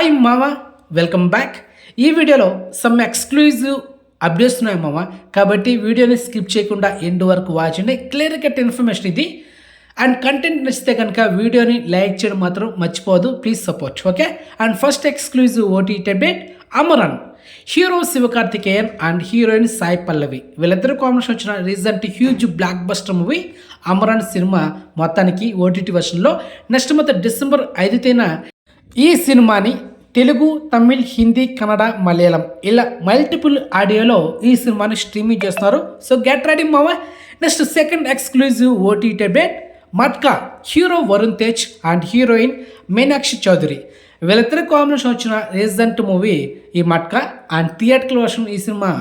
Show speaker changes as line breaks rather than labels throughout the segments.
Hi మావా, welcome back. ఈ వీడియోలో సమ్ ఎక్స్క్లూజివ్ అప్డేట్స్ ఉన్నాయి మావా, కాబట్టి వీడియోని స్కిప్ చేయకుండా ఎండ్ వరకు వాచ్ చేయండి. క్లియర్ కట్ ఇన్ఫర్మేషన్ ఇది. అండ్ కంటెంట్ నచ్చితే కనుక వీడియోని లైక్ చేయడం మాత్రం మర్చిపోదు, please support. Okay. And first exclusive OTT update, Amaran. Hero Sivakarthikeyan and heroine Sai Pallavi వీళ్ళిద్దరు కాంబినేషన్ వచ్చిన recent huge blockbuster movie Amaran సినిమా మొత్తానికి ఓటీటీ వర్షన్లో నెక్స్ట్ మంత్ డిసెంబర్ 5 తేదీన ఈ సినిమాని తెలుగు, తమిళ్, హిందీ, కన్నడ, మలయాళం ఇలా మల్టిపుల్ ఆడియోలో ఈ సినిమాని స్ట్రీమింగ్ చేస్తున్నారు. సో గెట్ రెడీ మావా. Next second exclusive OTT update, Matka. Hero Varun Tej and heroine Meenakshi Chaudhary వీళ్ళిద్దరు కాంబినేషన్ వచ్చిన రీసెంట్ మూవీ ఈ మట్కా. అండ్ థియేటర్ల వర్షన్ ఈ సినిమా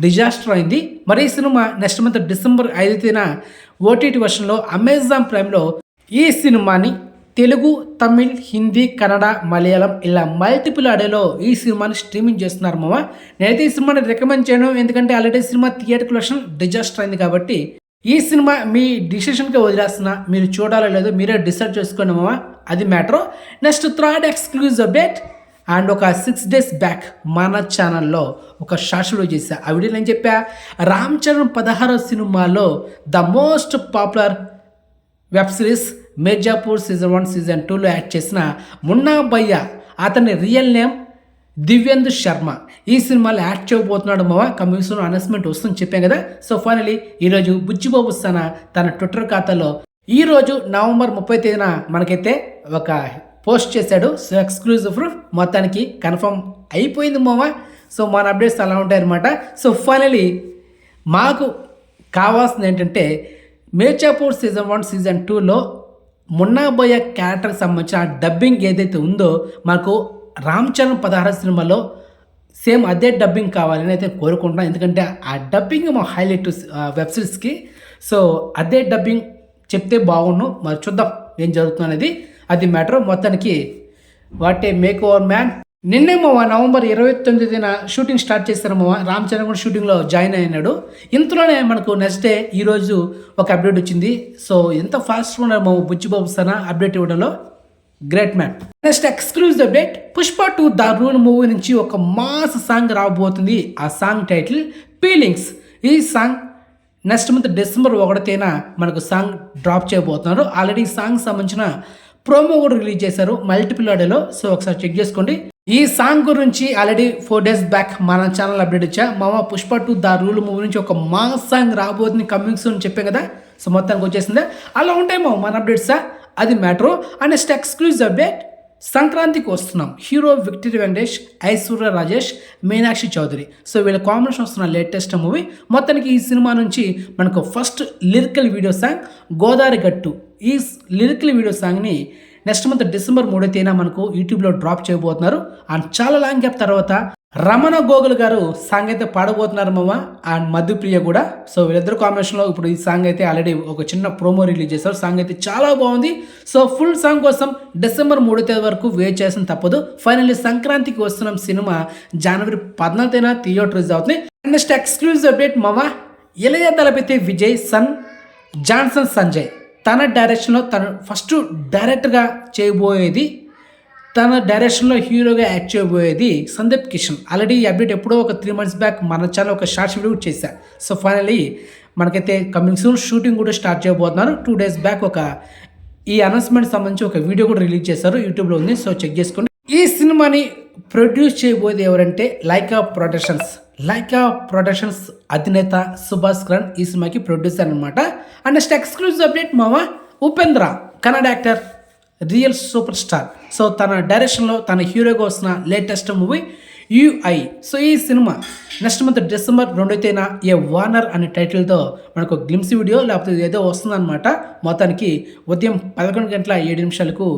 డిజాస్టర్ అయింది. మరి ఈ సినిమా నెక్స్ట్ మంత్ డిసెంబర్ 5 తేదీన ఓటీటీ వర్షన్లో అమెజాన్ ప్రైమ్లో ఈ సినిమాని తెలుగు, తమిళ్, హిందీ, కన్నడ, మలయాళం ఇలా మల్టిపుల్ ఆడియోలో ఈ సినిమాని స్ట్రీమింగ్ చేస్తున్నారు మామ. నేనైతే ఈ సినిమాని రికమెండ్ చేయను, ఎందుకంటే already cinema theatre version disaster అయింది కాబట్టి ఈ సినిమా మీ డిసిషన్కి వదిలేస్తున్నా. మీరు చూడాలో లేదో మీరే డిసైడ్ చేసుకోండి మామ, అది matter. Next third exclusive update, and ఒక 6 days బ్యాక్ మన ఛానల్లో ఒక షార్ట్ వీడియో చేశా. ఆ వీడియోలో నేను చెప్పా, రామ్ చరణ్ 16వ సినిమాలో the most popular web series Mirzapur season 1, season 2లో యాక్ట్ చేసిన మున్నా భయ్య, అతని రియల్ నేమ్ దివ్యేందు శర్మ, ఈ సినిమాలో యాక్ట్ చేయబోతున్నాడు మావా. కమిషన్ అనౌన్స్మెంట్ వస్తుంది చెప్పాం కదా. సో ఫైనలీ ఈరోజు బుచ్చిబాబు తన ట్విట్టర్ ఖాతాలో ఈరోజు నవంబర్ 30 తేదీన మనకైతే ఒక పోస్ట్ చేశాడు. సో ఎక్స్క్లూజివ్ ప్రూఫ్ మొత్తానికి కన్ఫర్మ్ అయిపోయింది మావా. సో మన అప్డేట్స్ అలా ఉంటాయన్నమాట. సో ఫైనలీ మాకు కావాల్సింది ఏంటంటే మిర్జాపూర్ సీజన్ 1, సీజన్ 2లో మున్నాబోయ క్యారెక్టర్కి సంబంధించిన డబ్బింగ్ ఏదైతే ఉందో మాకు రామ్ చరణ్ 16 సినిమాలో సేమ్ అదే డబ్బింగ్ కావాలని అయితే కోరుకుంటున్నాను. ఎందుకంటే ఆ డబ్బింగ్ మా హైలైట్ వెబ్ సిరీస్కి. సో అదే డబ్బింగ్ చెప్తే బాగుండు. మరి చూద్దాం ఏం జరుగుతుంది అనేది, అది మ్యాటర్. మొత్తానికి what a make over man. నిన్నే నవంబర్ 29 షూటింగ్ స్టార్ట్ చేస్తారు రామ్ చరణ్ కూడా షూటింగ్లో జాయిన్ అయినాడు. ఇంతలోనే మనకు నెక్స్ట్ డే ఈరోజు ఒక అప్డేట్ వచ్చింది. సో ఎంత ఫాస్ట్గా ఉన్నారు బుచ్చిబాబు అప్డేట్ ఇవ్వడంలో, great man. Next exclusive update, Pushpa 2 the rule movie నుంచి ఒక మాస్ సాంగ్ రాబోతుంది. ఆ సాంగ్ టైటిల్ ఫీలింగ్స్. ఈ సాంగ్ నెక్స్ట్ మంత్ డిసెంబర్ 1 తేదీన మనకు సాంగ్ డ్రాప్ చేయబోతున్నారు. ఆల్రెడీ సాంగ్ సంబంధించిన ప్రోమో కూడా రిలీజ్ చేశారు మల్టిపుల్ ఆడియోలో. సో ఒకసారి చెక్ చేసుకోండి. ఈ సాంగ్ గురించి ఆల్రెడీ 4 days బ్యాక్ మన ఛానల్ అప్డేట్ ఇచ్చా మామ. పుష్ప 2 ద రూల్ మూవీ నుంచి ఒక మాస్ సాంగ్ రాబోతుంది కమింగ్ సూన్ చెప్పాం కదా. సో మొత్తానికి వచ్చేసిందే. అలా ఉంటాయి మన అప్డేట్సా, అది matter. And next exclusive update, సంక్రాంతికి వస్తున్నాం. Hero victory Venkatesh, Aishwarya Rajesh, Meenakshi Chaudhary. So వీళ్ళ కాంబినేషన్ వస్తున్న లేటెస్ట్ మూవీ. మొత్తానికి ఈ సినిమా నుంచి మనకు first lyrical video song Godavari Gattu. ఈ లిరికల్ వీడియో సాంగ్ని నెక్స్ట్ మంత్ డిసెంబర్ 3 తేదీన మనకు యూట్యూబ్లో డ్రాప్ చేయబోతున్నారు. అండ్ చాలా లాంగ్ గ్యాప్ తర్వాత రమణ గోగుల్ గారు సాంగ్ అయితే పాడబోతున్నారు మామ. అండ్ మధుప్రియ కూడా. సో వీళ్ళిద్దరు కాంబినేషన్లో ఇప్పుడు ఈ సాంగ్ అయితే ఆల్రెడీ ఒక చిన్న ప్రోమో రిలీజ్ చేశారు. సాంగ్ అయితే చాలా బాగుంది. సో ఫుల్ సాంగ్ కోసం డిసెంబర్ 3 తేదీ వరకు వెయిట్ చేసిన తప్పదు. ఫైనల్లీ సంక్రాంతికి వస్తున్నాం సినిమా జనవరి 14 తేదీన థియేటర్ రిలీజ్ అవుతుంది. నెక్స్ట్ ఎక్స్క్లూజివ్ అప్డేట్ మామ, ఇళయ దళపతి విజయ్ సన్ జాన్సన్ సంజయ్ తన డైరెక్షన్లో తను ఫస్ట్ డైరెక్టర్గా చేయబోయేది, తన డైరెక్షన్లో హీరోగా యాక్ట్ చేయబోయేది సందీప్ కిషన్. ఆల్రెడీ ఈ అప్డేట్ ఎప్పుడో ఒక 3 months బ్యాక్ మన ఛానల్ ఒక షార్ట్స్ వీడియో చేశా. సో ఫైనలీ మనకైతే కమింగ్ సూన్ షూటింగ్ కూడా స్టార్ట్ చేయబోతున్నారు. 2 days బ్యాక్ ఒక ఈ అనౌన్స్మెంట్ సంబంధించి ఒక వీడియో కూడా రిలీజ్ చేశారు, యూట్యూబ్లో ఉంది. సో చెక్ చేసుకోండి. ఈ సినిమాని ప్రొడ్యూస్ చేయబోయేది ఎవరంటే లైకా ప్రొడక్షన్స్ అధినేత సుభాష్ కరణ్ ఈ సినిమాకి ప్రొడ్యూసర్ అనమాట. అండ్ నెక్స్ట్ ఎక్స్క్లూజివ్ అప్డేట్ మామ, Upendra Kannada actor, real super star. So తన డైరెక్షన్లో తన హీరోగా వస్తున్న లేటెస్ట్ మూవీ UI. సో ఈ సినిమా నెక్స్ట్ మంత్ డిసెంబర్ 2 తేదీన ఏ వార్నర్ అనే టైటిల్తో మనకు గ్లిమ్స్ వీడియో లేకపోతే ఏదో వస్తుందన్నమాట. మొత్తానికి ఉదయం 11:07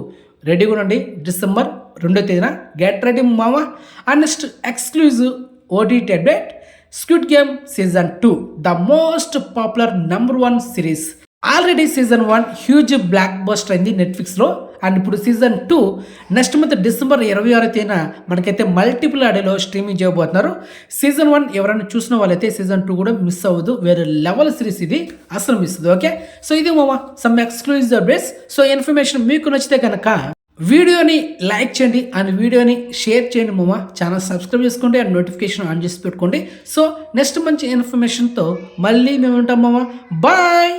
రెడీగా ఉండండి. డిసెంబర్ 2 తేదీన గెట్ రెడీ మామ. And next exclusive OTT update, squid game season 2 the most popular number 1 series. Already season 1 huge block buster అయింది నెట్ఫ్లిక్స్లో. అండ్ ఇప్పుడు సీజన్ 2 నెక్స్ట్ మంత్ డిసెంబర్ 26 తేదీన మనకైతే మల్టిపుల్ ఆడియోలో స్ట్రీమింగ్ చేయబోతున్నారు. సీజన్ 1 ఎవరైనా చూసిన వాళ్ళైతే సీజన్ 2 కూడా మిస్ అవ్వదు. వేరే లెవెల్ సిరీస్ ఇది, అసలు మిస్ అవ్వదు. ఓకే. సో ఇది మామ some exclusive updates. So information మీకు నచ్చితే కనుక వీడియోని లైక్ చేయండి అండ్ వీడియోని షేర్ చేయండి మామ. ఛానల్ సబ్స్క్రైబ్ చేసుకోండి అండ్ నోటిఫికేషన్ ఆన్ చేసి పెట్టుకోండి. సో నెక్స్ట్ మంచి ఇన్ఫర్మేషన్తో మళ్ళీ మేము ఉంటాం మామ. బాయ్.